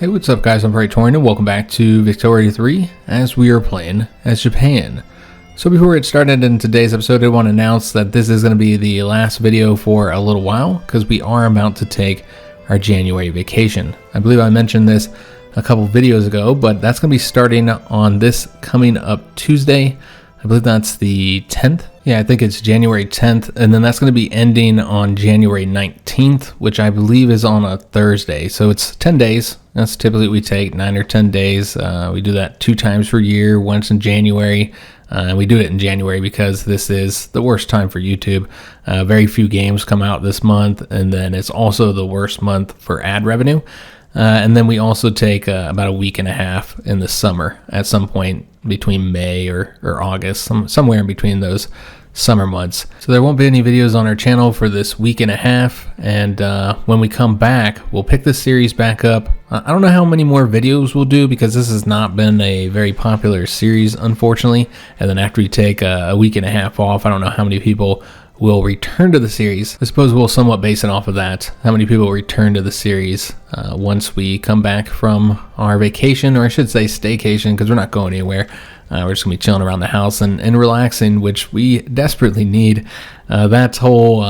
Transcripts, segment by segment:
Hey, what's up guys, I'm Victorian and welcome back to Victoria 3 as we are playing as Japan. So before we get started in today's episode, I want to announce that this is going to be the last video for a little while because we are about to take our January vacation. I believe I mentioned this a couple videos ago, but that's going to be starting on this coming up Tuesday. I believe that's the 10th. Yeah, I think it's January 10th, and then that's going to be ending on January 19th, which I believe is on a Thursday. So it's 10 days. That's typically what we take, 9 or 10 days. We do that 2 times per year, once in January. And we do it in January because this is the worst time for YouTube. Very few games come out this month, and then it's also the worst month for ad revenue. And then we also take about a week and a half in the summer at some point between May or August, somewhere in between those summer months. So there won't be any videos on our channel for this week and a half, and when we come back, we'll pick this series back up. I don't know how many more videos we'll do because this has not been a very popular series, unfortunately. And then after we take a week and a half off, I don't know how many people will return to the series. I suppose we'll somewhat base it off of that, how many people return to the series once we come back from our vacation, or I should say staycation, because we're not going anywhere. We're just going to be chilling around the house and relaxing, which we desperately need. That whole,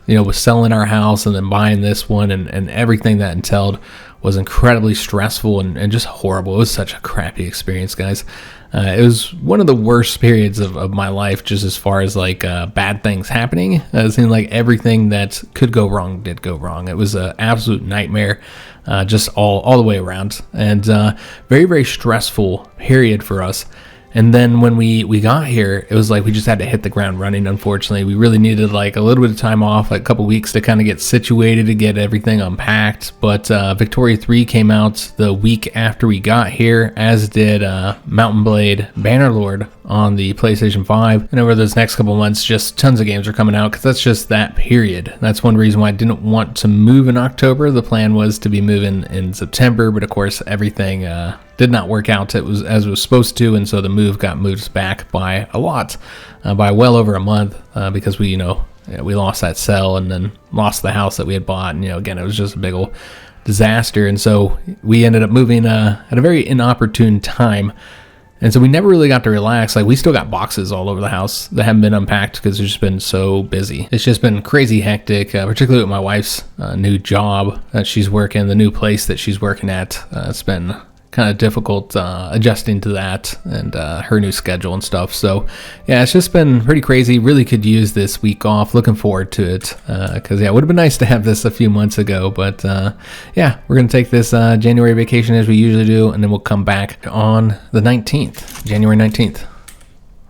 with selling our house and then buying this one and everything that entailed was incredibly stressful and just horrible. It was such a crappy experience, guys. It was one of the worst periods of my life, just as far as like bad things happening. It seemed like everything that could go wrong did go wrong. It was an absolute nightmare, just all the way around, and very, very stressful period for us. And then when we got here, it was like we just had to hit the ground running, unfortunately. We really needed like a little bit of time off, like a couple weeks to kind of get situated, to get everything unpacked. But Victoria 3 came out the week after we got here, as did Mountain Blade Bannerlord on the PlayStation 5. And over those next couple months, just tons of games are coming out because that's just that period. That's one reason why I didn't want to move in October. The plan was to be moving in September, but of course everything did not work out as it was supposed to, and so the move got moved back by a lot, by well over a month, because we lost that sale and then lost the house that we had bought, and again, it was just a big old disaster, and so we ended up moving at a very inopportune time, and so we never really got to relax. Like, we still got boxes all over the house that haven't been unpacked because it's just been so busy. It's just been crazy hectic, particularly with my wife's new job that she's working, the new place that she's working at. It's been kind of difficult adjusting to that and her new schedule and stuff. So yeah, it's just been pretty crazy. Really could use this week off. Looking forward to it because it would have been nice to have this a few months ago, but yeah, we're gonna take this January vacation as we usually do, and then we'll come back on the 19th, January 19th.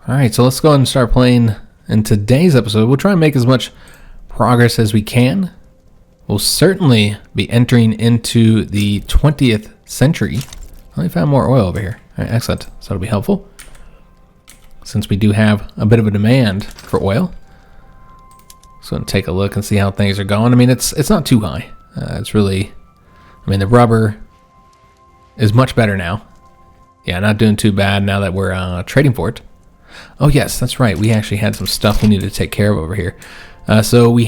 All right, so let's go ahead and start playing. In today's episode, we'll try and make as much progress as we can. We'll certainly be entering into the 20th century. I only found more oil over here. All right, excellent. So that'll be helpful, since we do have a bit of a demand for oil. So I'm gonna take a look and see how things are going. I mean, it's not too high. It's really, the rubber is much better now. Yeah, not doing too bad now that we're trading for it. Oh yes, that's right. We actually had some stuff we needed to take care of over here. So we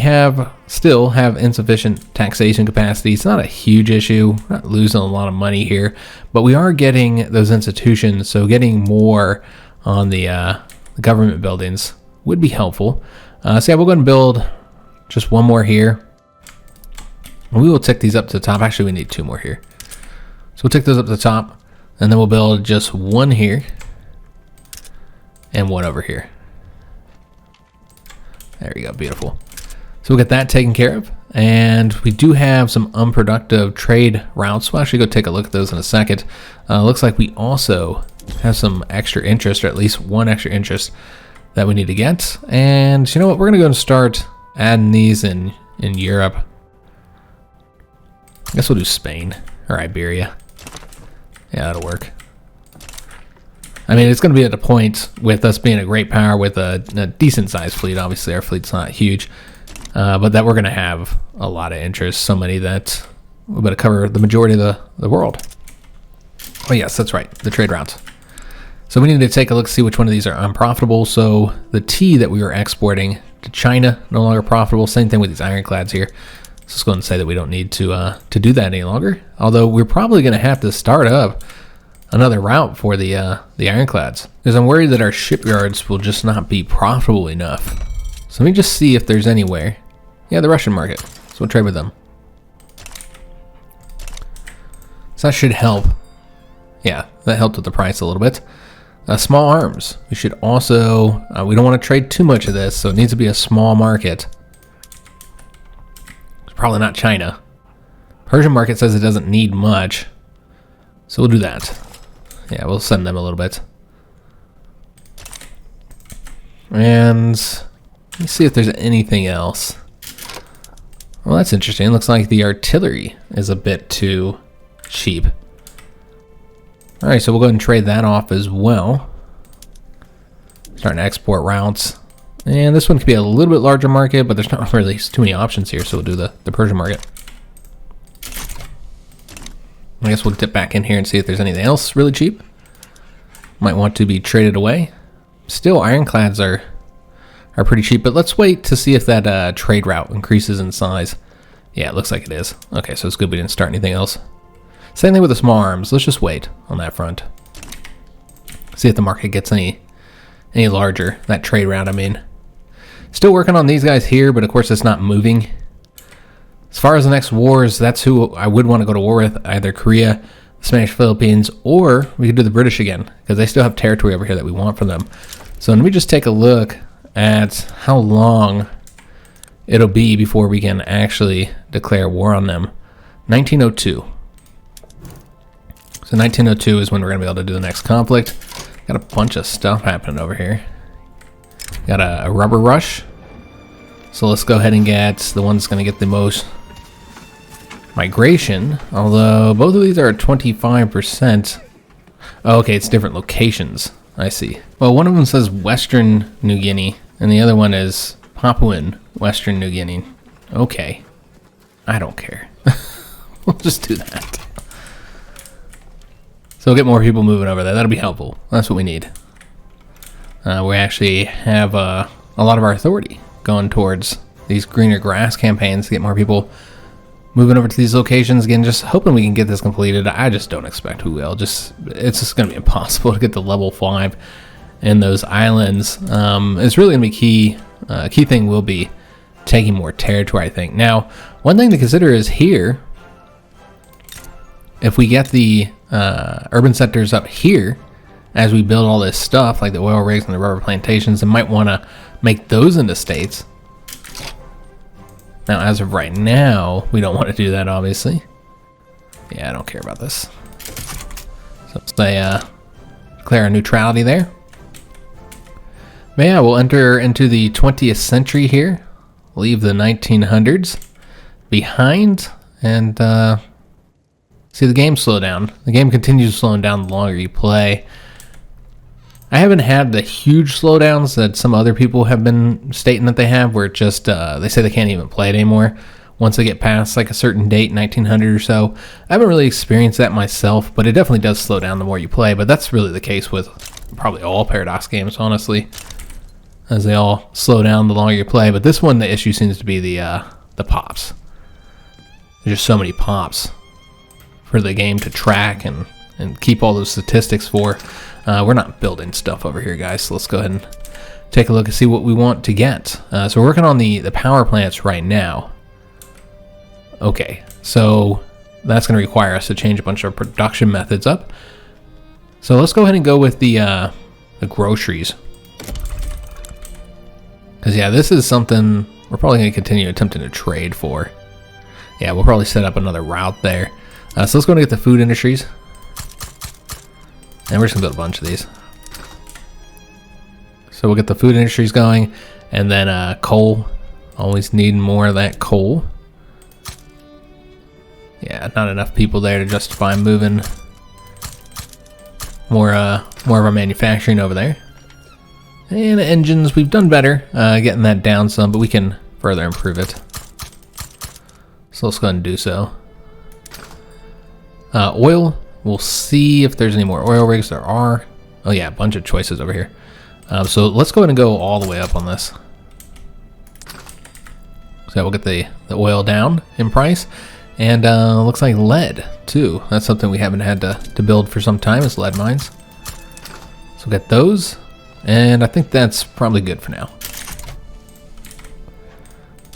still have insufficient taxation capacity. It's not a huge issue. We're not losing a lot of money here, but we are getting those institutions. So getting more on the government buildings would be helpful. So yeah, we'll go ahead and build just one more here. We will tick these up to the top. Actually, we need 2 more here. So we'll tick those up to the top, and then we'll build just 1 here and 1 over here. There we go, beautiful. So we'll get that taken care of, and we do have some unproductive trade routes. We'll actually go take a look at those in a second. Looks like we also have some extra interest, or at least 1 extra interest that we need to get. And you know what? We're gonna go and start adding these in Europe. I guess we'll do Spain or Iberia. Yeah, that'll work. It's going to be at a point with us being a great power with a decent sized fleet. Obviously, our fleet's not huge, but that we're going to have a lot of interest, so many that we're going to cover the majority of the world. Oh yes, that's right, the trade routes. So we need to take a look, see which one of these are unprofitable. So the tea that we were exporting to China, no longer profitable. Same thing with these ironclads here. So let's go ahead and say that we don't need to do that any longer. Although we're probably going to have to start up another route for the ironclads, because I'm worried that our shipyards will just not be profitable enough. So let me just see if there's anywhere. Yeah, the Russian market. So we'll trade with them. So that should help. Yeah, that helped with the price a little bit. Small arms. We should also, we don't want to trade too much of this, so it needs to be a small market. It's probably not China. Persian market says it doesn't need much, so we'll do that. Yeah, we'll send them a little bit. And let me see if there's anything else. Well, that's interesting. It looks like the artillery is a bit too cheap. All right, so we'll go ahead and trade that off as well. Starting to export routes. And this one could be a little bit larger market, but there's not really too many options here, so we'll do the Persian market. I guess we'll dip back in here and see if there's anything else really cheap. Might want to be traded away. Still, ironclads are pretty cheap, but let's wait to see if that trade route increases in size. Yeah, it looks like it is. Okay, so it's good we didn't start anything else. Same thing with the small arms. Let's just wait on that front. See if the market gets any larger. That trade route, I mean. Still working on these guys here, but of course it's not moving. As far as the next wars, that's who I would want to go to war with, either Korea, the Spanish Philippines, or we could do the British again, because they still have territory over here that we want from them. So let me just take a look at how long it'll be before we can actually declare war on them. 1902. So 1902 is when we're going to be able to do the next conflict. Got a bunch of stuff happening over here. Got a rubber rush. So let's go ahead and get the one that's going to get the most migration, although both of these are at 25%. Oh, okay, it's different locations. I see. Well, one of them says Western New Guinea, and the other one is Papuan Western New Guinea. Okay. I don't care. We'll just do that. So we'll get more people moving over there. That'll be helpful. That's what we need. We actually have a lot of our authority going towards these greener grass campaigns to get more people moving over to these locations. Again, just hoping we can get this completed. I just don't expect we will. It's just going to be impossible to get to level 5 in those islands. It's really going to be key. Key thing will be taking more territory, I think. Now, one thing to consider is here, if we get the urban centers up here, as we build all this stuff, like the oil rigs and the rubber plantations, and might want to make those into states. Now, as of right now, we don't want to do that, obviously. Yeah, I don't care about this. So let's say, declare a neutrality there. But yeah, we'll enter into the 20th century here. Leave the 1900s behind, and see the game slow down. The game continues slowing down the longer you play. I haven't had the huge slowdowns that some other people have been stating that they have, where it just, they say they can't even play it anymore once they get past like a certain date, 1900 or so. I haven't really experienced that myself, but it definitely does slow down the more you play. But that's really the case with probably all Paradox games, honestly, as they all slow down the longer you play. But this one, the issue seems to be the pops. There's just so many pops for the game to track and keep all those statistics for. We're not building stuff over here, guys, so let's go ahead and take a look and see what we want to get. So we're working on the power plants right now. Okay, so that's going to require us to change a bunch of production methods up. So let's go ahead and go with the groceries. Because, yeah, this is something we're probably going to continue attempting to trade for. Yeah, we'll probably set up another route there. So let's go and get the food industries. And we're just going to build a bunch of these. So we'll get the food industries going. And then coal. Always need more of that coal. Yeah, not enough people there to justify moving more of our manufacturing over there. And engines, we've done better getting that down some, but we can further improve it. So let's go ahead and do so. Oil. We'll see if there's any more oil rigs. There are. Oh yeah, a bunch of choices over here. So let's go ahead and go all the way up on this. So we'll get the oil down in price. And looks like lead, too. That's something we haven't had to build for some time, is lead mines. So we'll get those. And I think that's probably good for now.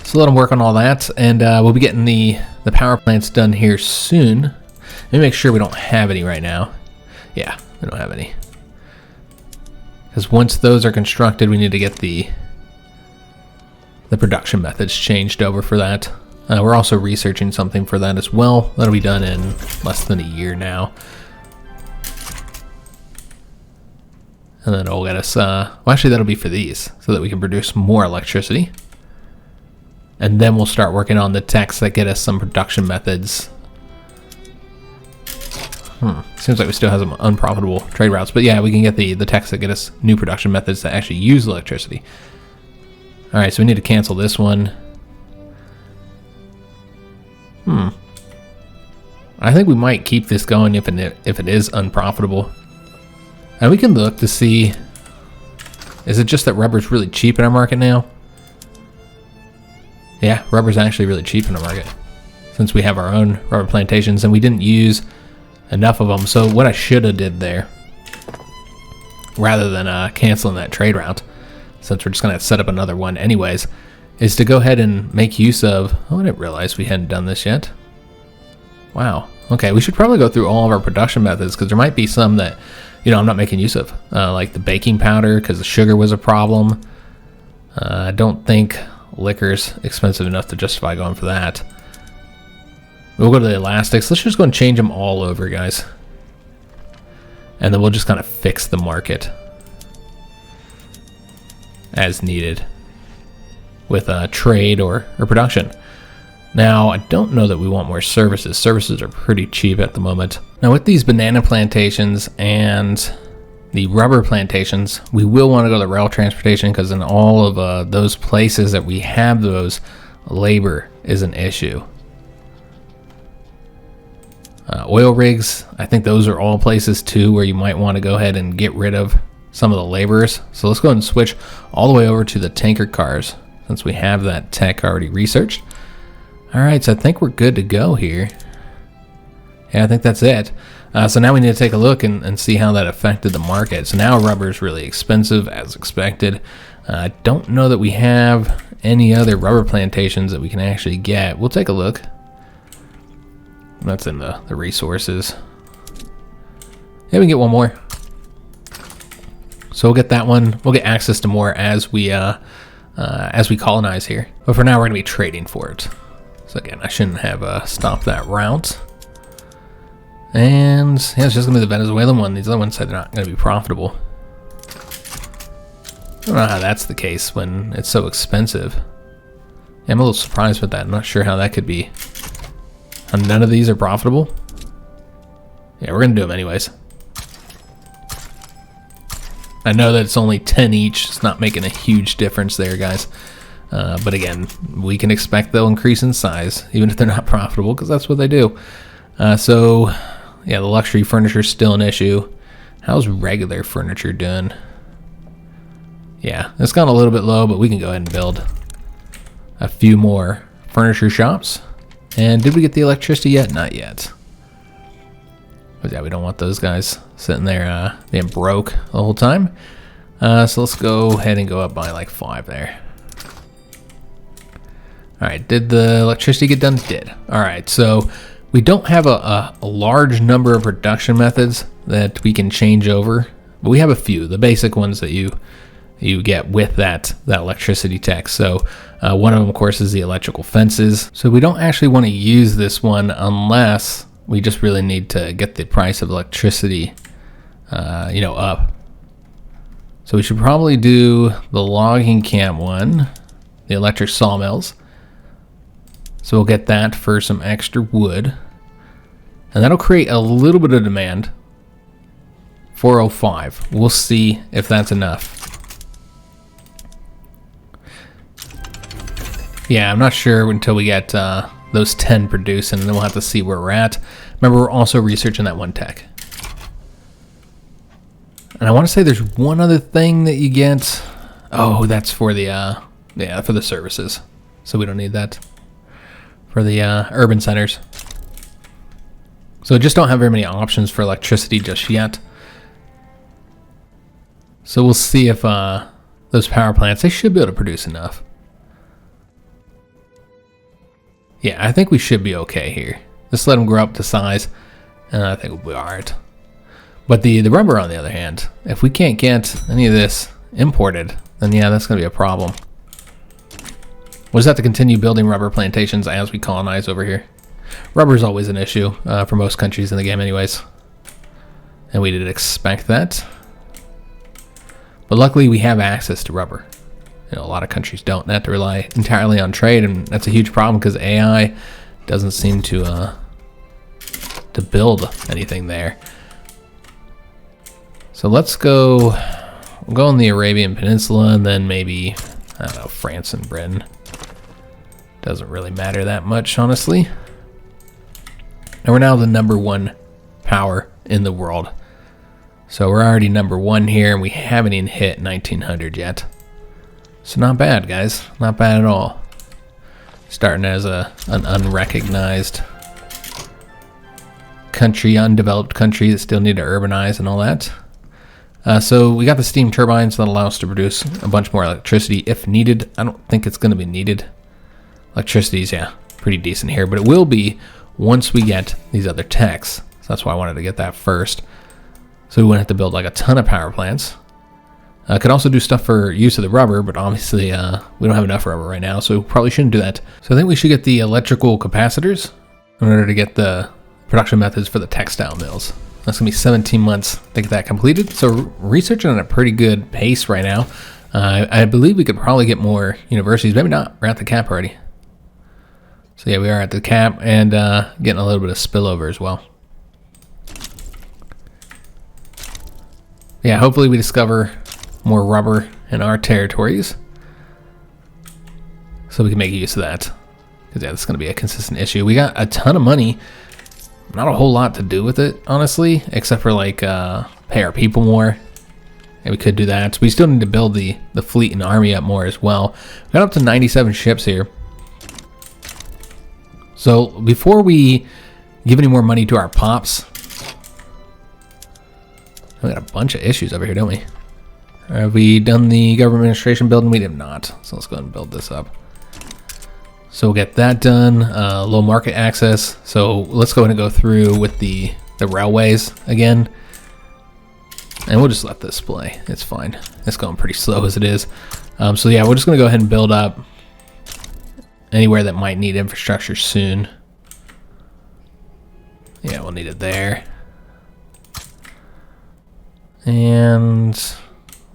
So let them work on all that. And we'll be getting the power plants done here soon. Let me make sure we don't have any right now. Yeah, we don't have any. Because once those are constructed, we need to get the production methods changed over for that. We're also researching something for that as well. That'll be done in less than a year now. And then it'll get us, well, actually that'll be for these, so that we can produce more electricity. And then we'll start working on the techs that get us some production methods. Seems like we still have some unprofitable trade routes, but yeah, we can get the techs that get us new production methods that actually use electricity. All right, so we need to cancel this one. I think we might keep this going if it is unprofitable. And we can look to see, is it just that rubber's really cheap in our market now? Yeah, rubber's actually really cheap in our market, since we have our own rubber plantations and we didn't use enough of them. So what I should have did there, rather than canceling that trade route, since we're just going to set up another one anyways, is to go ahead and make use of, oh, I didn't realize we hadn't done this yet. Wow. Okay, we should probably go through all of our production methods, because there might be some that, you know, I'm not making use of, like the baking powder, because the sugar was a problem. I don't think liquor's expensive enough to justify going for that. We'll go to the elastics. Let's just go and change them all over, guys. And then we'll just kind of fix the market as needed with trade or production. Now, I don't know that we want more services. Services are pretty cheap at the moment. Now, with these banana plantations and the rubber plantations, we will want to go to rail transportation, because in all of those places that we have those, labor is an issue. Oil rigs, I think those are all places too where you might want to go ahead and get rid of some of the laborers. So let's go ahead and switch all the way over to the tanker cars, since we have that tech already researched. All right, so I think we're good to go here. Yeah, I think that's it. So now we need to take a look and see how that affected the market. So now rubber is really expensive, as expected. I don't know that we have any other rubber plantations that we can actually get. We'll take a look. That's in the resources. Yeah, we can get one more. So we'll get that one. We'll get access to more as we colonize here. But for now, we're gonna be trading for it. So again, I shouldn't have stopped that route. And yeah, it's just gonna be the Venezuelan one. These other ones said they're not gonna be profitable. I don't know how that's the case when it's so expensive. Yeah, I'm a little surprised with that. I'm not sure how that could be. And none of these are profitable. Yeah, we're gonna do them anyways. I know that it's only 10 each. It's not making a huge difference there, guys. But again, we can expect they'll increase in size, even if they're not profitable, because that's what they do. So, yeah, the luxury furniture is still an issue. How's regular furniture doing? Yeah, it's gone a little bit low, but we can go ahead and build a few more furniture shops. And did we get the electricity yet? Not yet. But yeah, we don't want those guys sitting there being broke the whole time. So let's go ahead and go up by like 5 there. All right, did the electricity get done? Did. All right, so we don't have a large number of production methods that we can change over, but we have a few, the basic ones that you get with that electricity tech. So one of them, of course, is the electrical fences. So we don't actually want to use this one unless we just really need to get the price of electricity, up. So we should probably do the logging camp one, the electric sawmills. So we'll get that for some extra wood. And that'll create a little bit of demand. 405. We'll see if that's enough. Yeah, I'm not sure until we get those 10 produced, and then we'll have to see where we're at. Remember, we're also researching that one tech. And I want to say there's one other thing that you get. Oh, that's for the for the services. so we don't need that for the urban centers. So just don't have very many options for electricity just yet. So we'll see if those power plants, they should be able to produce enough. Yeah, I think we should be okay here. Just let them grow up to size, and I think we'll be alright. But the rubber, on the other hand, if we can't get any of this imported, then yeah, that's going to be a problem. We'll just have to continue building rubber plantations as we colonize over here. Rubber is always an issue for most countries in the game anyways. And we did expect that. But luckily we have access to rubber. You know, a lot of countries don't. They have to rely entirely on trade, and that's a huge problem because AI doesn't seem to build anything there. So let's go, we'll go on the Arabian Peninsula, and then maybe, I don't know, France and Britain. Doesn't really matter that much, honestly. And we're now the #1 power in the world. So we're already #1 here, and we haven't even hit 1900 yet. So not bad, guys. Not bad at all. Starting as an unrecognized country, undeveloped country that still need to urbanize and all that. So we got the steam turbines that allow us to produce a bunch more electricity if needed. I don't think it's going to be needed. Electricity's, yeah, pretty decent here, but it will be once we get these other techs. So that's why I wanted to get that first. So we wouldn't have to build like a ton of power plants. Could also do stuff for use of the rubber, but obviously we don't have enough rubber right now, so we probably shouldn't do that. So I think we should get the electrical capacitors in order to get the production methods for the textile mills. That's going to be 17 months to get that completed. So researching at a pretty good pace right now. I believe we could probably get more universities. Maybe not. We're at the cap already. So yeah, we are at the cap and getting a little bit of spillover as well. Yeah, hopefully we discover more rubber in our territories so we can make use of that. Because yeah, that's going to be a consistent issue. We got a ton of money. Not a whole lot to do with it, honestly, except for like pay our people more. And we could do that. So we still need to build the fleet and army up more as well. We got up to 97 ships here. So before we give any more money to our pops, we got a bunch of issues over here, don't we? Have we done the government administration building? We did not. So let's go ahead and build this up. So we'll get that done. Low market access. So let's go ahead and go through with the railways again. And we'll just let this play. It's fine. It's going pretty slow as it is. So yeah, we're just going to go ahead and build up anywhere that might need infrastructure soon. Yeah, we'll need it there. And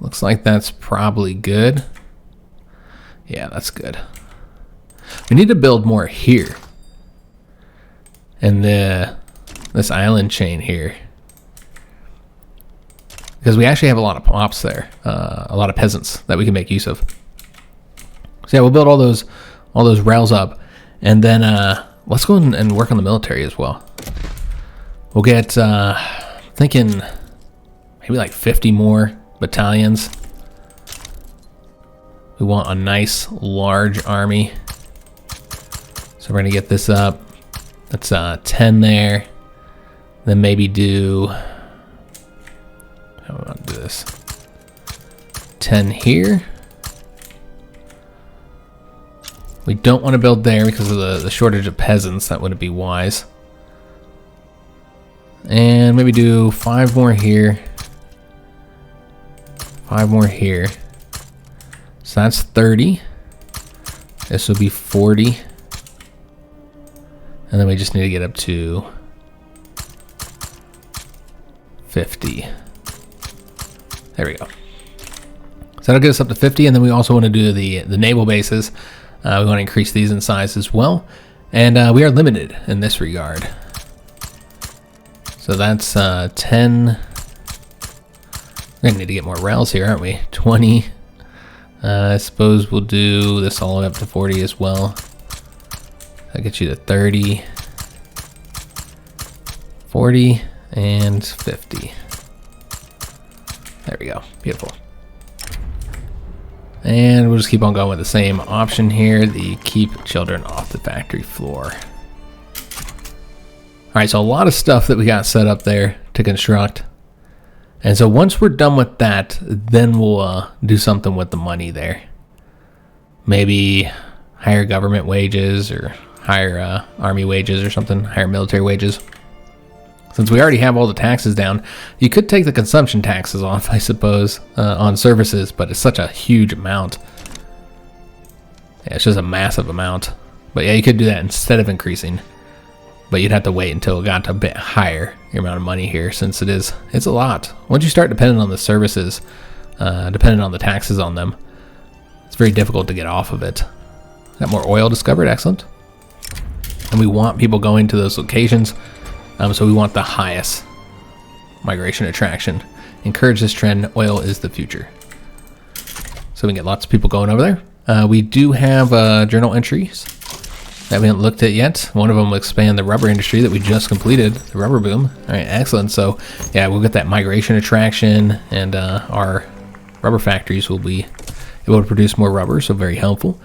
looks like that's probably good. Yeah, that's good. We need to build more here. And this island chain here. Because we actually have a lot of pops there. A lot of peasants that we can make use of. So yeah, we'll build all those rails up. And then let's go and work on the military as well. We'll get, thinking maybe like 50 more battalions. We want a nice large army. So we're gonna get this up. That's 10 there. Then maybe do, how do we want to do this? 10 here. We don't want to build there because of the shortage of peasants. That wouldn't be wise. And maybe do 5 more here. 5 more here. So that's 30. This will be 40. And then we just need to get up to 50. There we go. So that'll get us up to 50, and then we also want to do the naval bases. We want to increase these in size as well. And we are limited in this regard. So that's 10. We're going to need to get more rails here, aren't we? 20. I suppose we'll do this all the way up to 40 as well. That gets you to 30, 40, and 50. There we go. Beautiful. And we'll just keep on going with the same option here, the keep children off the factory floor. Alright, so a lot of stuff that we got set up there to construct. And so once we're done with that, then we'll do something with the money there. Maybe higher government wages or higher army wages or something, higher military wages. Since we already have all the taxes down, you could take the consumption taxes off, I suppose, on services, but it's such a huge amount. Yeah, it's just a massive amount. But yeah, you could do that instead of increasing. But you'd have to wait until it got a bit higher, your amount of money here, since it's a lot. Once you start depending on the services, depending on the taxes on them, it's very difficult to get off of it. Got more oil discovered, excellent. And we want people going to those locations. So we want the highest migration attraction. Encourage this trend. Oil is the future. So we can get lots of people going over there. We do have journal entries that we haven't looked at yet. One of them will expand the rubber industry that we just completed, the rubber boom. All right, excellent. So yeah, we'll get that migration attraction, and our rubber factories will be able to produce more rubber, so very helpful.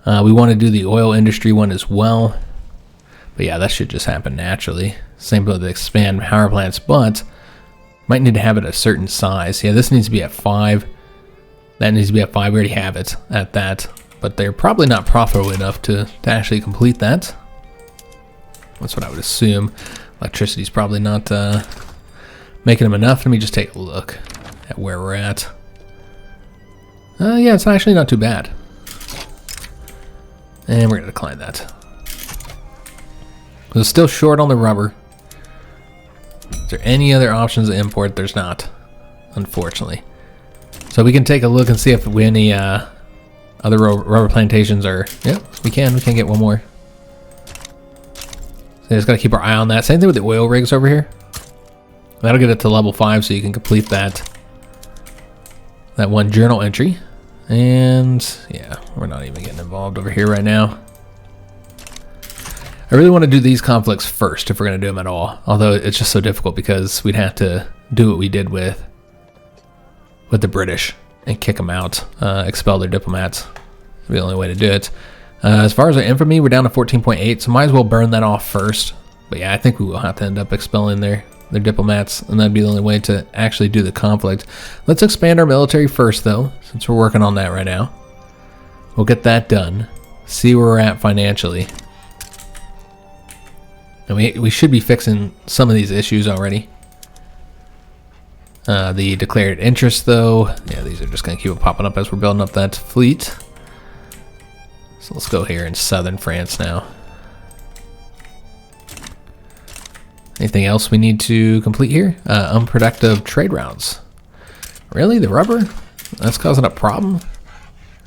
We want to do the oil industry one as well. But yeah, that should just happen naturally. Same with the expand power plants, but might need to have it a certain size. Yeah, this needs to be at 5. That needs to be at 5. We already have it at that, but they're probably not profitable enough to actually complete that. That's what I would assume. Electricity's probably not making them enough. Let me just take a look at where we're at. Yeah, it's actually not too bad. And we're going to decline that. It's still short on the rubber. Is there any other options to import? There's not, unfortunately. So we can take a look and see if any other rubber plantations are... Yeah, we can get one more. So just got to keep our eye on that. Same thing with the oil rigs over here. That'll get it to level 5 so you can complete that one journal entry. And yeah, we're not even getting involved over here right now. I really want to do these conflicts first if we're going to do them at all. Although it's just so difficult because we'd have to do what we did with the British and kick them out, expel their diplomats. That'd be the only way to do it. As far as our infamy, we're down to 14.8, so might as well burn that off first. But yeah, I think we will have to end up expelling their diplomats, and that'd be the only way to actually do the conflict. Let's expand our military first, though, since we're working on that right now. We'll get that done. See where we're at financially. And we should be fixing some of these issues already. The declared interest, though, yeah, these are just going to keep popping up as we're building up that fleet. So let's go here in southern France now. Anything else we need to complete here? Unproductive trade routes. Really? The rubber? That's causing a problem?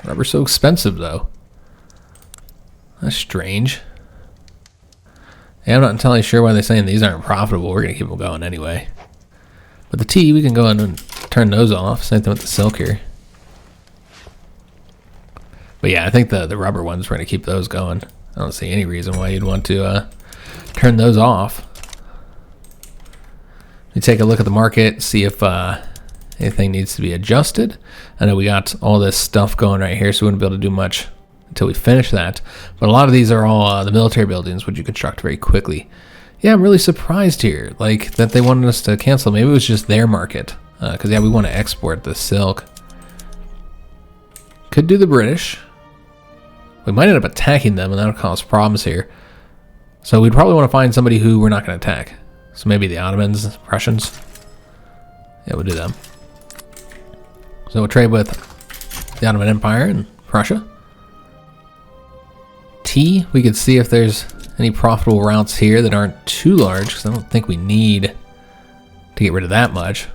Rubber's so expensive, though. That's strange. Yeah, I'm not entirely sure why they're saying these aren't profitable. We're going to keep them going anyway. But the tea, we can go in and turn those off. Same thing with the silk here. But yeah, I think the rubber ones, we're going to keep those going. I don't see any reason why you'd want to turn those off. We take a look at the market, see if anything needs to be adjusted. I know we got all this stuff going right here, so we wouldn't be able to do much until we finish that. But a lot of these are all the military buildings, which you construct very quickly. Yeah, I'm really surprised here, like, that they wanted us to cancel. Maybe it was just their market. Because, yeah, we want to export the silk. Could do the British. We might end up attacking them, and that'll cause problems here. So we'd probably want to find somebody who we're not going to attack. So maybe the Ottomans, Prussians. Yeah, we'll do them. So we'll trade with the Ottoman Empire and Prussia. Tea, we could see if there's any profitable routes here that aren't too large, because I don't think we need to get rid of that much.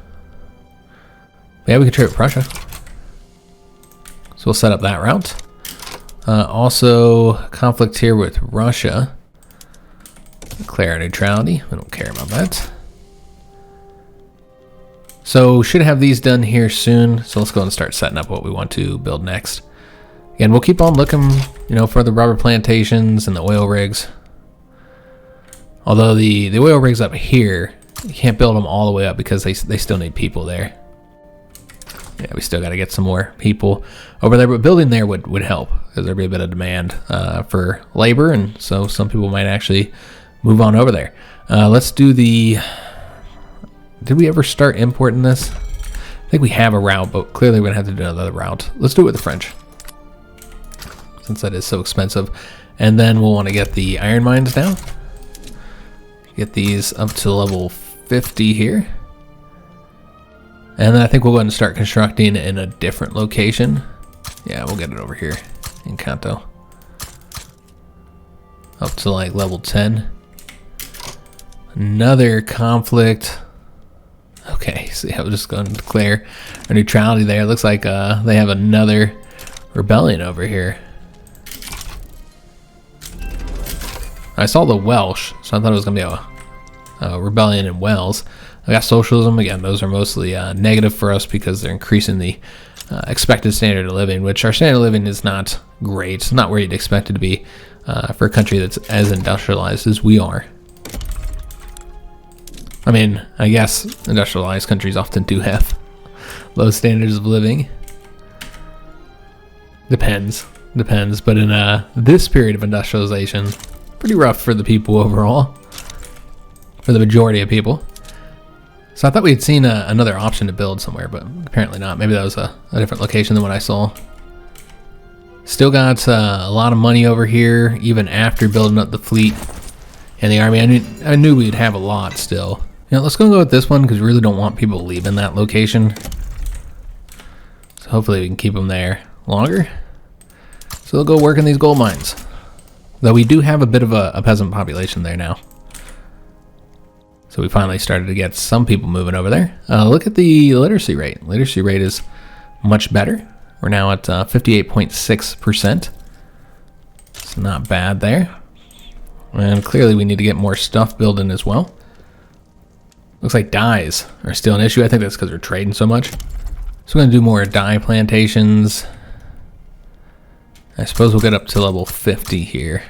But yeah, we could trade with Prussia. So we'll set up that route. Also, conflict here with Russia. Declare neutrality. We don't care about that. So should have these done here soon. So let's go and start setting up what we want to build next. Again, we'll keep on looking, for the rubber plantations and the oil rigs. Although the oil rigs up here, you can't build them all the way up because they still need people there. Yeah, we still got to get some more people over there, but building there would help because there'd be a bit of demand for labor, and so some people might actually move on over there. Let's do the... Did we ever start importing this? I think we have a route, but clearly we're going to have to do another route. Let's do it with the French, since that is so expensive. And then we'll want to get the iron mines now. Get these up to level 50 here. And then I think we'll go ahead and start constructing in a different location. Yeah, we'll get it over here in Kanto. Up to like level 10. Another conflict. Okay, so yeah, we're just going to declare our neutrality there. It looks like they have another rebellion over here. I saw the Welsh, so I thought it was going to be a rebellion in Wales. I got socialism. Again, those are mostly negative for us because they're increasing the expected standard of living, which our standard of living is not great. It's not where you'd expect it to be for a country that's as industrialized as we are. I mean, I guess industrialized countries often do have low standards of living. Depends, but in this period of industrialization, pretty rough for the people overall, for the majority of people. So I thought we had seen another option to build somewhere, but apparently not. Maybe that was a different location than what I saw. Still got a lot of money over here, even after building up the fleet and the army. I knew we'd have a lot still. You know, let's go with this one because we really don't want people leaving that location. So hopefully we can keep them there longer. So they'll go work in these gold mines. Though we do have a bit of a peasant population there now. So we finally started to get some people moving over there. Look at the literacy rate. Literacy rate is much better. We're now at 58.6%. It's not bad there. And clearly we need to get more stuff building as well. Looks like dyes are still an issue. I think that's because we're trading so much. So we're going to do more dye plantations. I suppose we'll get up to level 50 here.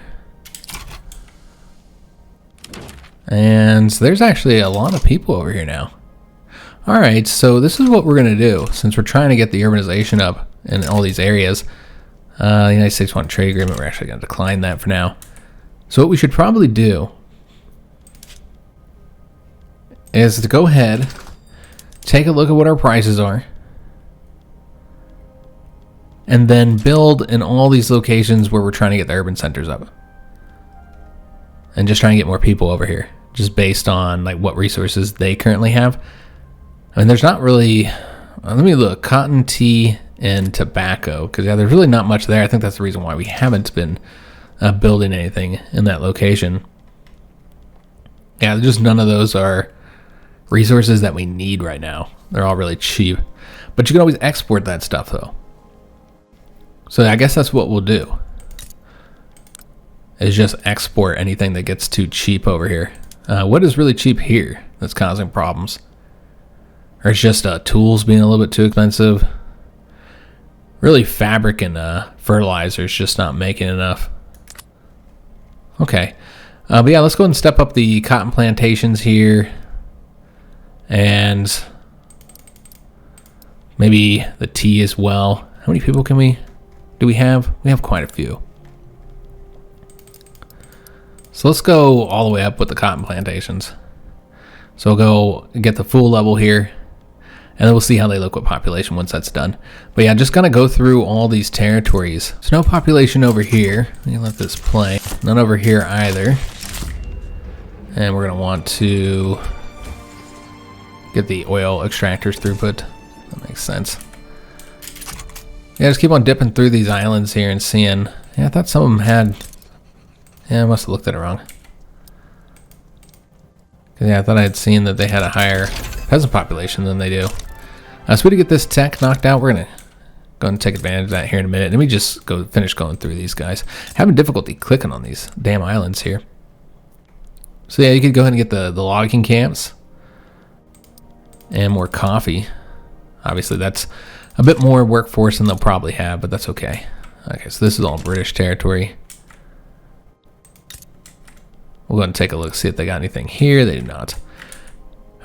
And there's actually a lot of people over here now. Alright, so this is what we're going to do. Since we're trying to get the urbanization up in all these areas. The United States want a trade agreement. We're actually going to decline that for now. So what we should probably do is to go ahead, take a look at what our prices are, and then build in all these locations where we're trying to get the urban centers up. And just trying to get more people over here, just based on like what resources they currently have. I mean, there's not really, let me look, cotton, tea, and tobacco, because yeah, there's really not much there. I think that's the reason why we haven't been building anything in that location. Yeah, just none of those are resources that we need right now. They're all really cheap. But you can always export that stuff though. So I guess that's what we'll do. Is just export anything that gets too cheap over here. What is really cheap here that's causing problems? Or it's just tools being a little bit too expensive. Really fabric and fertilizers just not making enough. Okay. But yeah, let's go ahead and step up the cotton plantations here. And maybe the tea as well. How many people do we have? We have quite a few. So let's go all the way up with the cotton plantations. So we'll go get the full level here, and then we'll see how they look with population once that's done. But yeah, just gonna go through all these territories. So no population over here. Let me let this play. None over here either. And we're gonna want to get the oil extractors throughput. That makes sense. Yeah, just keep on dipping through these islands here and seeing. Yeah, I thought some of them had. Yeah, I must have looked at it wrong. Yeah, I thought I had seen that they had a higher peasant population than they do. So we to get this tech knocked out. We're gonna go and take advantage of that here in a minute. Let me just go finish going through these guys. Having difficulty clicking on these damn islands here. So yeah, you could go ahead and get the logging camps. And more coffee. Obviously that's a bit more workforce than they'll probably have, but that's okay. Okay, so this is all British territory. We'll go ahead and take a look, see if they got anything here. They do not.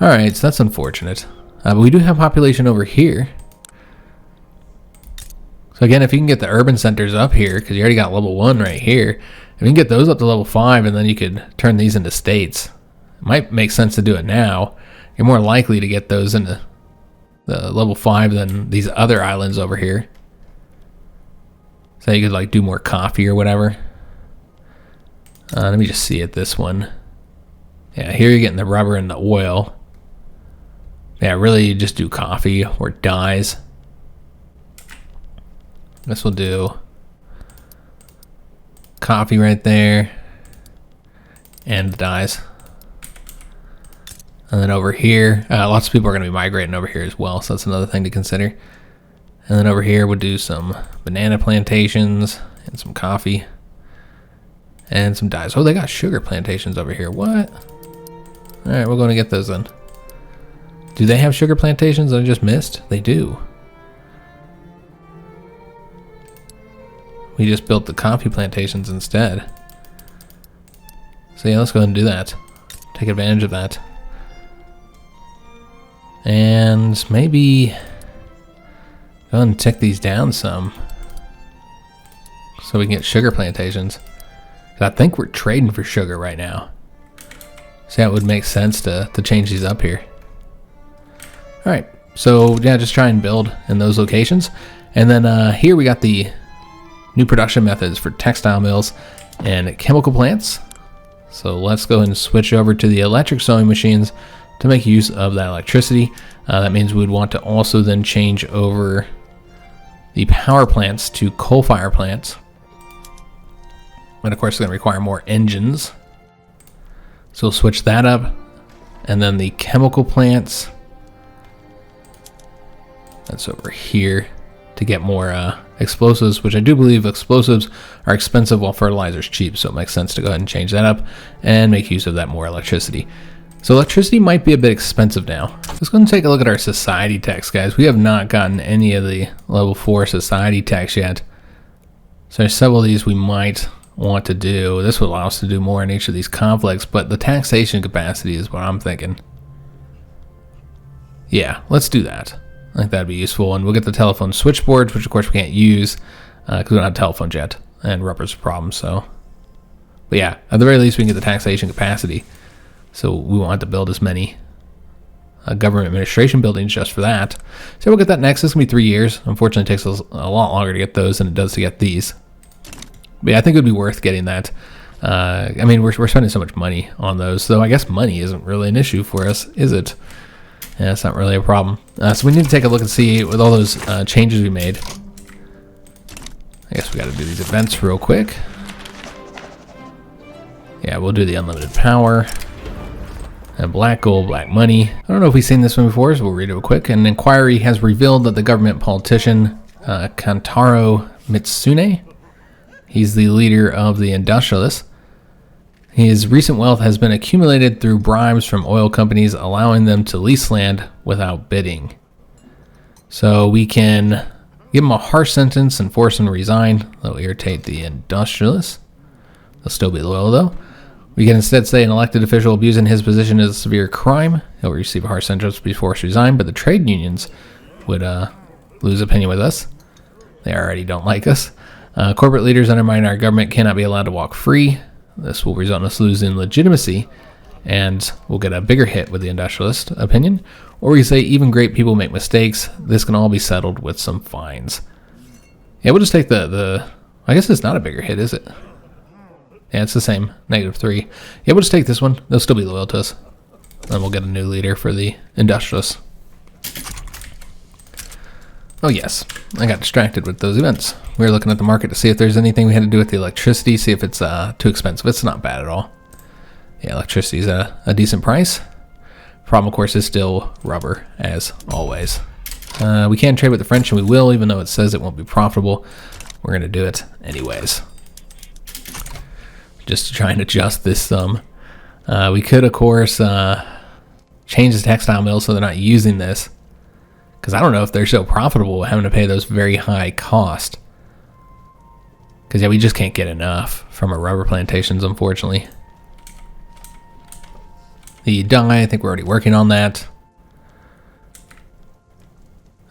Alright, so that's unfortunate. But we do have population over here. So again, if you can get the urban centers up here, because you already got level 1 right here, if you can get those up to level 5, and then you could turn these into states, it might make sense to do it now. You're more likely to get those into the level 5 than these other islands over here. So you could like do more coffee or whatever. Let me just see at this one. Yeah, here you're getting the rubber and the oil. Yeah, really you just do coffee or dyes. This will do coffee right there and the dyes. And then over here, lots of people are going to be migrating over here as well, so that's another thing to consider. And then over here we'll do some banana plantations and some coffee and some dyes. Oh, they got sugar plantations over here. What? All right, we're going to get those then. Do they have sugar plantations that I just missed? They do. We just built the coffee plantations instead. So yeah, let's go ahead and do that. Take advantage of that. And maybe go ahead and tick these down some so we can get sugar plantations. I think we're trading for sugar right now. So yeah, it would make sense to change these up here. Alright, so yeah, just try and build in those locations. And then here we got the new production methods for textile mills and chemical plants. So let's go ahead and switch over to the electric sewing machines to make use of that electricity. That means we'd want to also then change over the power plants to coal fire plants. And of course it's going to require more engines. So we'll switch that up. And then the chemical plants, that's over here to get more explosives, which I do believe explosives are expensive while fertilizer's cheap. So it makes sense to go ahead and change that up and make use of that more electricity. So electricity might be a bit expensive now. Let's go and take a look at our society tax, guys. We have not gotten any of the level 4 society tax yet. So there's several of these we might want to do. This would allow us to do more in each of these conflicts, but the taxation capacity is what I'm thinking. Yeah, let's do that. I think that'd be useful. And we'll get the telephone switchboards, which of course we can't use because we don't have telephones yet, and rubber's a problem. So, but yeah, at the very least we can get the taxation capacity. So we want to build as many government administration buildings just for that. So we'll get that next. This is going to be 3 years. Unfortunately, it takes us a lot longer to get those than it does to get these. But yeah, I think it would be worth getting that. I mean, we're spending so much money on those, so I guess money isn't really an issue for us, is it? Yeah, it's not really a problem. So we need to take a look and see with all those changes we made. I guess we got to do these events real quick. Yeah, we'll do the unlimited power. And black gold, black money. I don't know if we've seen this one before, so we'll read it real quick. An inquiry has revealed that the government politician, Kantaro Mitsune, he's the leader of the industrialists. His recent wealth has been accumulated through bribes from oil companies, allowing them to lease land without bidding. So we can give him a harsh sentence and force him to resign. That'll irritate the industrialists. They'll still be loyal though. We can instead say an elected official abusing his position is a severe crime. He'll receive a harsh sentence to be forced to resign, but the trade unions would lose opinion with us. They already don't like us. Corporate leaders undermining our government cannot be allowed to walk free. This will result in us losing legitimacy, and we'll get a bigger hit with the industrialist opinion. Or we can say even great people make mistakes. This can all be settled with some fines. Yeah, we'll just take the I guess it's not a bigger hit, is it? Yeah, it's the same, -3. Yeah, we'll just take this one. They'll still be loyal to us. Then we'll get a new leader for the industrialists. Oh yes, I got distracted with those events. We were looking at the market to see if there's anything we had to do with the electricity, see if it's too expensive. It's not bad at all. Yeah, electricity is a decent price. Problem, of course, is still rubber, as always. We can trade with the French, and we will, even though it says it won't be profitable. We're going to do it anyways. Just to try and adjust this sum. We could, of course, change the textile mill so they're not using this. Because I don't know if they're so profitable having to pay those very high costs. Because, yeah, we just can't get enough from our rubber plantations, unfortunately. The dye, I think we're already working on that.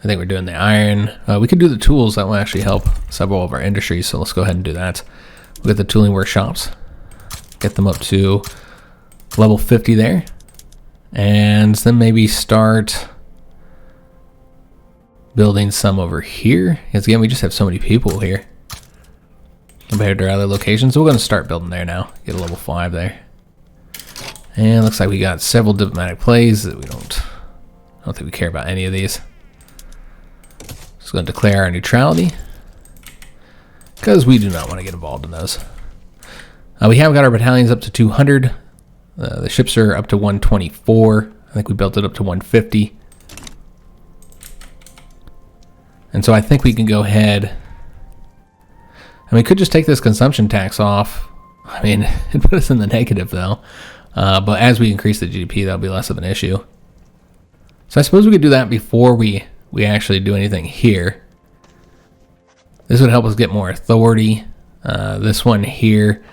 I think we're doing the iron. We could do the tools. That will actually help several of our industries. So let's go ahead and do that. We'll get the tooling workshops. Get them up to level 50 there. And then maybe start building some over here. Because again, we just have so many people here compared to our other locations. So we're going to start building there now. Get a level 5 there. And looks like we got several diplomatic plays that I don't think we care about any of these. Just going to declare our neutrality because we do not want to get involved in those. We have got our battalions up to 200. The ships are up to 124. I think we built it up to 150. And so I think we can go ahead. And we could just take this consumption tax off. I mean, it put us in the negative though. But as we increase the GDP, that'll be less of an issue. So I suppose we could do that before we actually do anything here. This would help us get more authority. This one here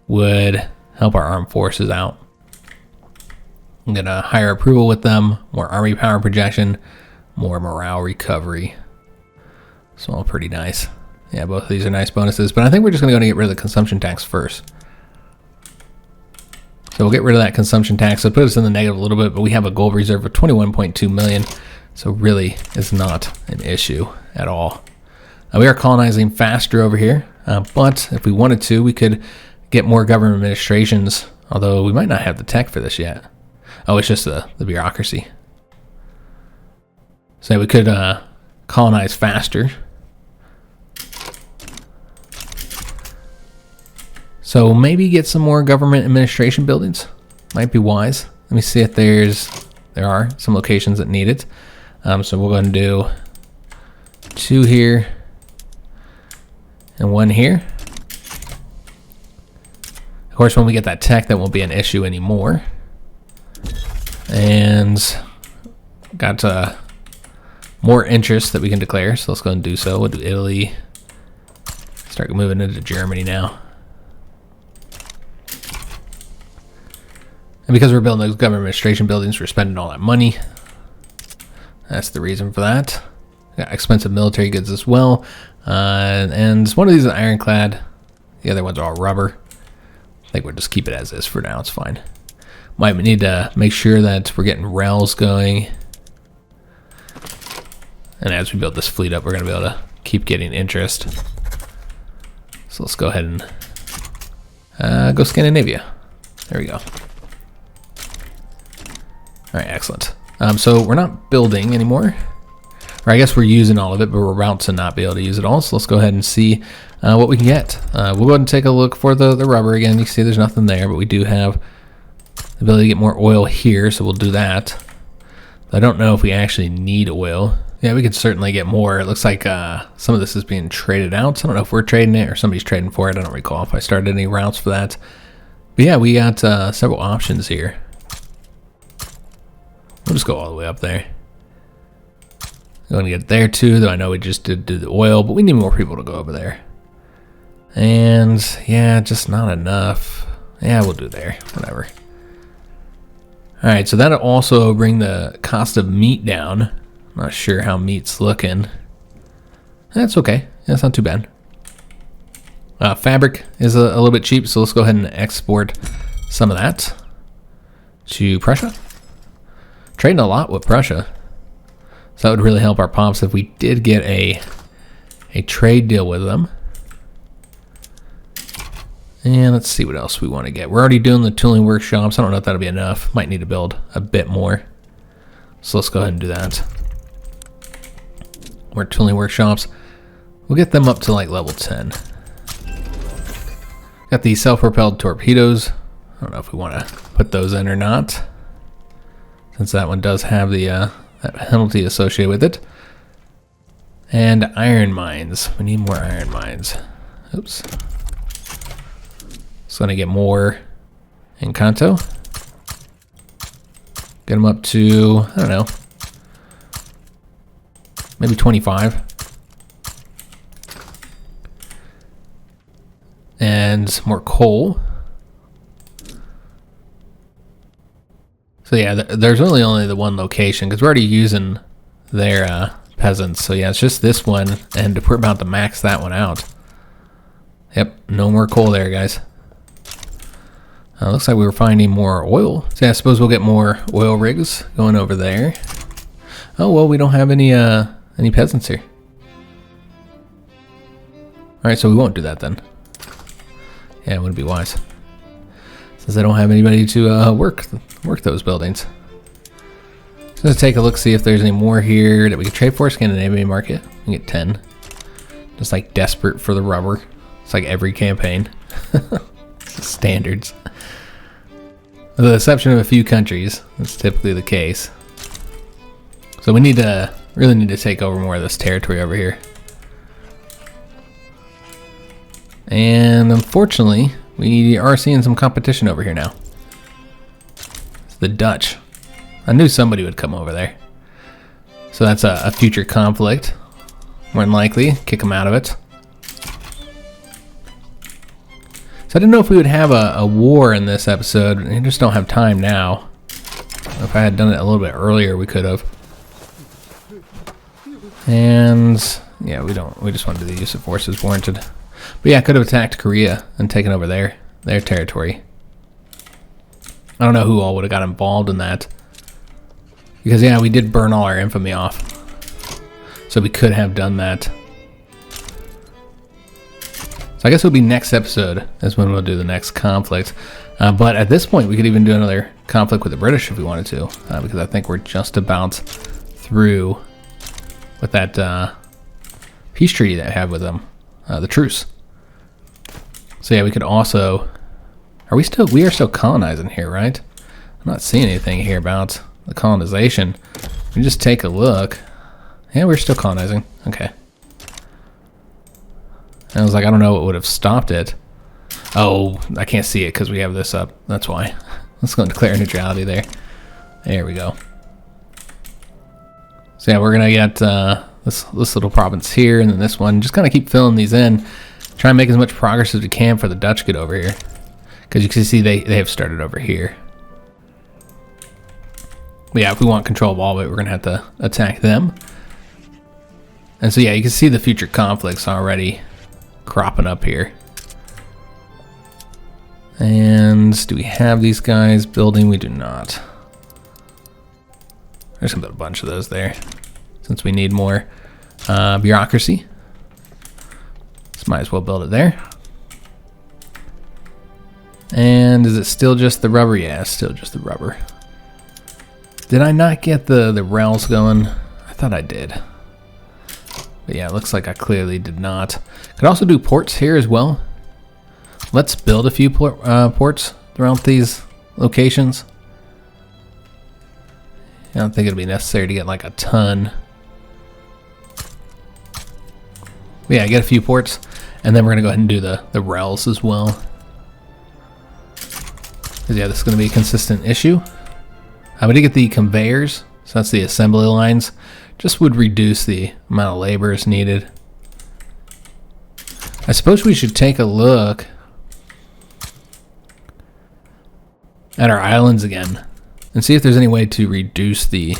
would help our armed forces out. I'm going to higher approval with them, more army power projection, more morale recovery. So all pretty nice. Yeah, both of these are nice bonuses, but I think we're just going to go and get rid of the consumption tax first. So we'll get rid of that consumption tax. So put us in the negative a little bit, but we have a gold reserve of 21.2 million. So really it's not an issue at all. We are colonizing faster over here, but if we wanted to, we could get more government administrations, although we might not have the tech for this yet. Oh, it's just the bureaucracy. So we could colonize faster. So maybe get some more government administration buildings. Might be wise. Let me see if there are some locations that need it. So we'll go ahead and do 2 here and 1 here. Of course, when we get that tech, that won't be an issue anymore. And got more interest that we can declare, so let's go and do so. We'll do Italy. Start moving into Germany now. And because we're building those government administration buildings, we're spending all that money. That's the reason for that. Got expensive military goods as well. And one of these is ironclad. The other ones are all rubber. I think we'll just keep it as is for now. It's fine. Might need to make sure that we're getting rails going. And as we build this fleet up, we're going to be able to keep getting interest. So let's go ahead and go Scandinavia. There we go. All right, excellent. So we're not building anymore. Or I guess we're using all of it, but we're about to not be able to use it all. So let's go ahead and see what we can get. We'll go ahead and take a look for the rubber again. You can see there's nothing there, but we do have the ability to get more oil here, so we'll do that. I don't know if we actually need oil. Yeah, we could certainly get more. It looks like some of this is being traded out. So I don't know if we're trading it or somebody's trading for it. I don't recall if I started any routes for that. But yeah, we got several options here. We'll just go all the way up there. I'm going to get there too, though I know we just did do the oil, but we need more people to go over there. And yeah, just not enough. Yeah, we'll do there, whatever. All right, so that'll also bring the cost of meat down. I'm not sure how meat's looking. That's okay, that's not too bad. Fabric is a little bit cheap, so let's go ahead and export some of that to Prussia. Trading a lot with Prussia. So that would really help our pops if we did get a trade deal with them. And let's see what else we want to get. We're already doing the tooling workshops. I don't know if that'll be enough. Might need to build a bit more. So let's go ahead and do that. More tooling workshops. We'll get them up to like level 10. Got the self-propelled torpedoes. I don't know if we want to put those in or not, since that one does have the that penalty associated with it. And iron mines. We need more iron mines. Oops. It's going to get more in Kanto. Get them up to, I don't know, maybe 25. And more coal. So yeah, there's really only the one location because we're already using their peasants. So yeah, it's just this one, and we're about to max that one out. Yep, no more coal there, guys. Looks like we were finding more oil. So yeah, I suppose we'll get more oil rigs going over there. Oh well, we don't have any peasants here. All right, so we won't do that then. Yeah, it wouldn't be wise, since I don't have anybody to work those buildings. Just gonna take a look, see if there's any more here that we can trade for. Scandinavian market, we can get 10. Just like desperate for the rubber. It's like every campaign. Standards. With the exception of a few countries, that's typically the case. So we really need to take over more of this territory over here. And unfortunately, we are seeing some competition over here now. It's the Dutch. I knew somebody would come over there. So that's a future conflict. More than likely, kick them out of it. So I didn't know if we would have a war in this episode. I just don't have time now. If I had done it a little bit earlier, we could have. And yeah, we don't. We just wanted the use of force as warranted. But yeah, I could have attacked Korea and taken over their territory. I don't know who all would have got involved in that. Because yeah, we did burn all our infamy off. So we could have done that. So I guess it'll be next episode is when we'll do the next conflict. But at this point, we could even do another conflict with the British if we wanted to. Because I think we're just about through with that peace treaty that I have with them. The truce. So yeah, we could also... We are still colonizing here, right? I'm not seeing anything here about the colonization. We can just take a look. Yeah, we're still colonizing. Okay. I was like, I don't know what would have stopped it. Oh, I can't see it because we have this up. That's why. Let's go and declare neutrality there. There we go. So yeah, we're going to get this little province here and then this one. Just kind of keep filling these in. Try and make as much progress as we can for the Dutch get over here. Because you can see they have started over here. But yeah, if we want control of all of it, we're going to have to attack them. And so yeah, you can see the future conflicts already cropping up here. And do we have these guys building? We do not. There's gonna be a bunch of those there since we need more bureaucracy. So might as well build it there. And is it still just the rubber? Yeah, it's still just the rubber. Did I not get the rails going? I thought I did. But yeah, it looks like I clearly did not. Could also do ports here as well. Let's build a few ports throughout these locations. I don't think it'll be necessary to get like a ton. But yeah, get a few ports, and then we're gonna go ahead and do the rails as well. Because yeah, this is gonna be a consistent issue. I'm gonna get the conveyors, so that's the assembly lines. Just would reduce the amount of labor is needed. I suppose we should take a look at our islands again and see if there's any way to reduce the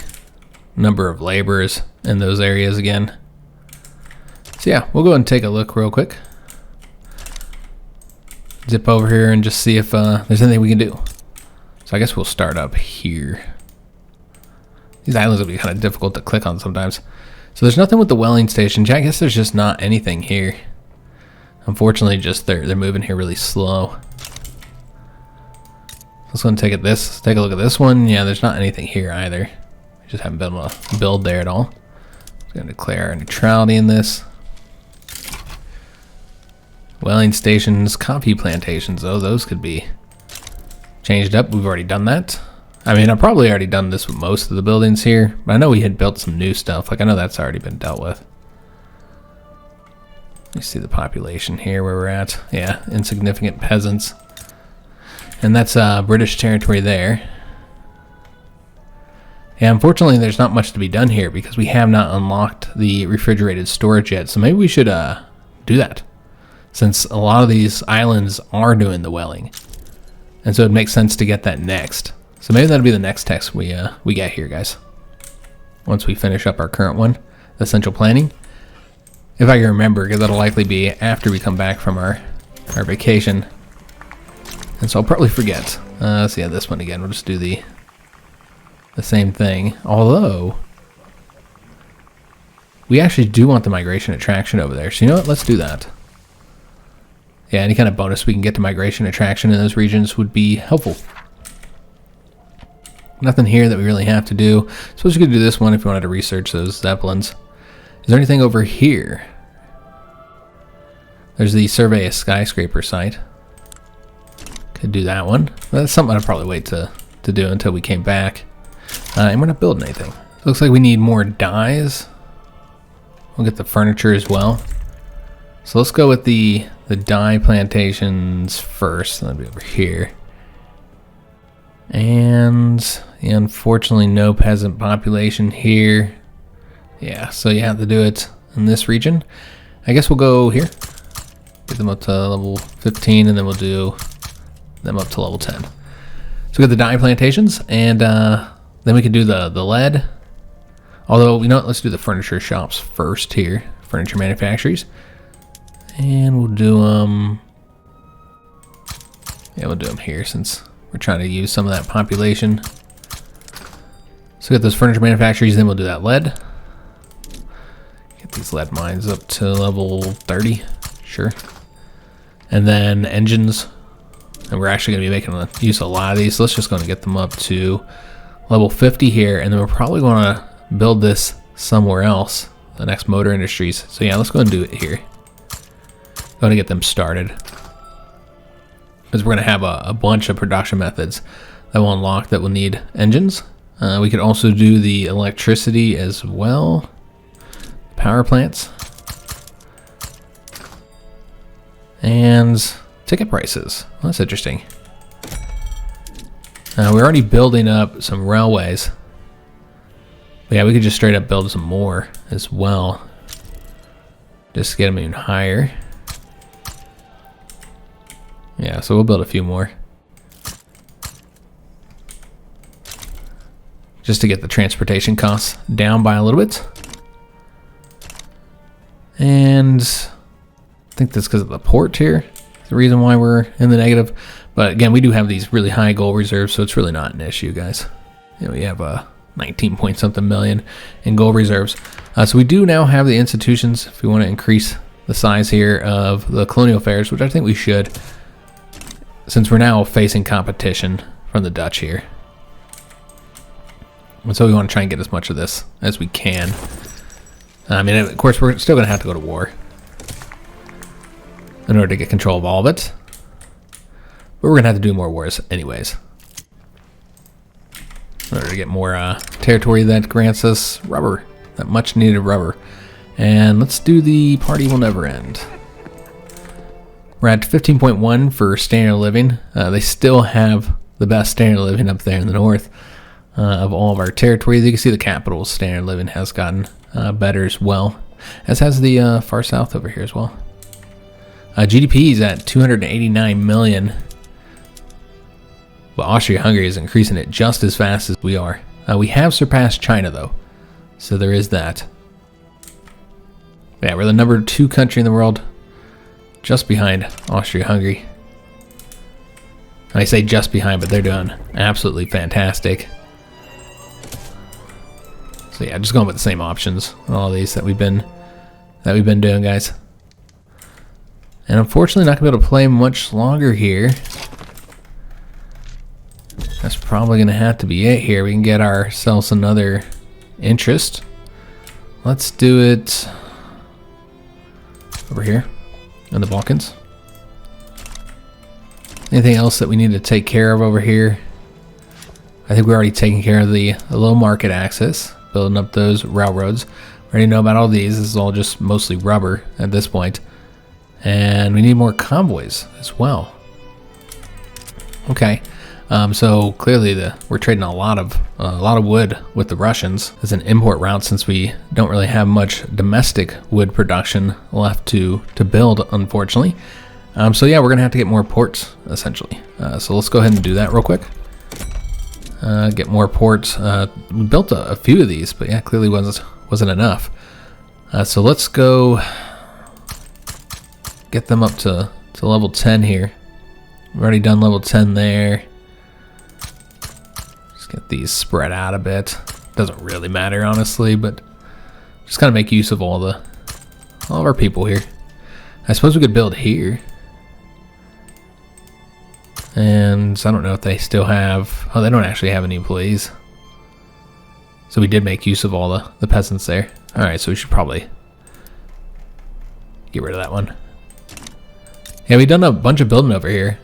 number of laborers in those areas again. So yeah, we'll go ahead and take a look real quick. Zip over here and just see if there's anything we can do. So I guess we'll start up here. These islands will be kind of difficult to click on sometimes. So there's nothing with the welling station. I guess there's just not anything here. Unfortunately, just they're moving here really slow. Let's go and take a look at this one. Yeah, there's not anything here either. We just haven't been able to build there at all. I'm going to declare neutrality in this. Welling stations, coffee plantations, though, those could be changed up. We've already done that. I mean, I've probably already done this with most of the buildings here, but I know we had built some new stuff. Like, I know that's already been dealt with. You see the population here where we're at. Yeah, insignificant peasants. And that's British territory there. Yeah, unfortunately, there's not much to be done here because we have not unlocked the refrigerated storage yet. So maybe we should do that, since a lot of these islands are doing the welling. And so it makes sense to get that next. So maybe that'll be the next text we get here, guys. Once we finish up our current one. essential planning. If I can remember, because that'll likely be after we come back from our vacation. And so I'll probably forget. Let's see, this one again. We'll just do the same thing. Although, we actually do want the migration attraction over there. So you know what? Let's do that. Yeah, any kind of bonus we can get to migration attraction in those regions would be helpful. Nothing here that we really have to do. Suppose you could do this one if you wanted to research those zeppelins. Is there anything over here? There's the survey a skyscraper site. Could do that one. That's something I'd probably wait to do until we came back. And we're not building anything. Looks like we need more dyes. We'll get the furniture as well. So let's go with the dye plantations first. That'll be over here. And yeah, unfortunately no peasant population here. Yeah, so you have to do it in this region. I guess we'll go here. Get them up to level 15 and then we'll do them up to level 10. So we got the dye plantations and then we can do the lead. Although, you know what, let's do the furniture shops first here. Furniture manufacturers. And we'll do yeah, we'll do them here since we're trying to use some of that population. So get those furniture manufacturers, then we'll do that lead. Get these lead mines up to level 30, sure. And then engines, and we're actually going to be making use of a lot of these, so let's just going to get them up to level 50 here, and then we're probably going to build this somewhere else, the next motor industries. So yeah, let's go and do it here. Going to get them started, because we're going to have a bunch of production methods that will unlock that will need engines. We could also do the electricity as well, power plants, and ticket prices. Well, that's interesting. We're already building up some railways. But yeah, we could just straight up build some more as well. Just to get them even higher. Yeah, so we'll build a few more. Just to get the transportation costs down by a little bit. And I think that's because of the port here. The reason why we're in the negative. But again, we do have these really high gold reserves, so it's really not an issue, guys. You know, we have 19 point something million in gold reserves. So we do now have the institutions if we want to increase the size here of the colonial fairs, which I think we should, since we're now facing competition from the Dutch here. And so we want to try and get as much of this as we can. I mean, of course, we're still going to have to go to war in order to get control of all of it. But we're going to have to do more wars anyways, in order to get more territory that grants us rubber, that much needed rubber. And let's do the party will never end. We're at 15.1 for standard of living. They still have the best standard of living up there in the north of all of our territories. You can see the capital standard of living has gotten better as well, as has the far south over here as well. GDP is at 289 million. But Austria-Hungary is increasing it just as fast as we are. We have surpassed China though, so there is that. Yeah, we're the number 2 country in the world, just behind Austria-Hungary. I say just behind, but they're doing absolutely fantastic. So yeah, just going with the same options on all these that we've been doing, guys. And unfortunately, not gonna be able to play much longer here. That's probably going to have to be it here. We can get ourselves another interest. Let's do it over here in the Balkans. Anything else that we need to take care of over here? I think we're already taking care of the low market access, building up those railroads. We already know about all these. This is all just mostly rubber at this point. And we need more convoys as well. Okay. So clearly we're trading a lot of wood with the Russians as an import route, since we don't really have much domestic wood production left to build, unfortunately. So yeah, we're gonna have to get more ports essentially. So let's go ahead and do that real quick. Get more ports. We built a few of these, but yeah, clearly wasn't enough. So let's go get them up to level 10 here. We've already done level 10 there. Just get these spread out a bit. Doesn't really matter, honestly, but just kind of make use of all of our people here. I suppose we could build here. And I don't know if they still have... Oh, they don't actually have any employees. So we did make use of all the peasants there. Alright, so we should probably get rid of that one. Yeah, we've done a bunch of building over here.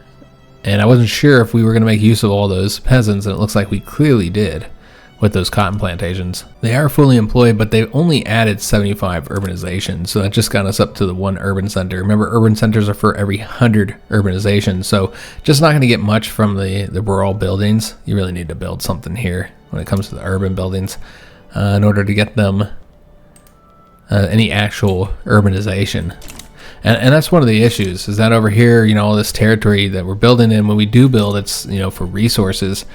And I wasn't sure if we were going to make use of all those peasants, and it looks like we clearly did with those cotton plantations. They are fully employed, but they've only added 75 urbanization, so that just got us up to the 1 urban center. Remember, urban centers are for every 100 urbanizations, so just not going to get much from the rural buildings. You really need to build something here when it comes to the urban buildings in order to get them any actual urbanization. And that's one of the issues, is that over here, you know, all this territory that we're building in, when we do build, it's, you know, for resources.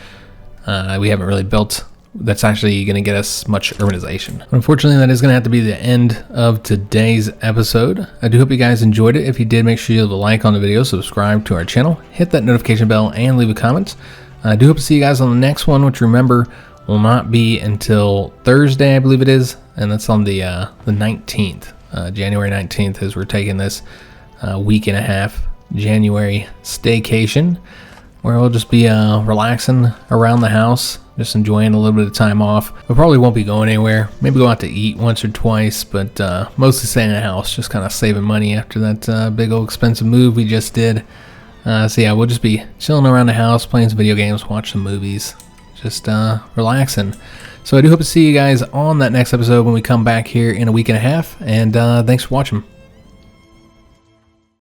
We haven't really built that's actually going to get us much urbanization. Unfortunately, that is going to have to be the end of today's episode. I do hope you guys enjoyed it. If you did, make sure you leave a like on the video, subscribe to our channel, hit that notification bell, and leave a comment. I do hope to see you guys on the next one, which, remember, will not be until Thursday, I believe it is, and that's on the 19th. January 19th, as we're taking this week and a half January staycation, where we'll just be relaxing around the house, just enjoying a little bit of time off. We probably won't be going anywhere. Maybe go out to eat once or twice, but mostly staying in the house, just kind of saving money after that big old expensive move we just did. So yeah, we'll just be chilling around the house, playing some video games, watching some movies, just relaxing. So I do hope to see you guys on that next episode when we come back here in a week and a half, and thanks for watching.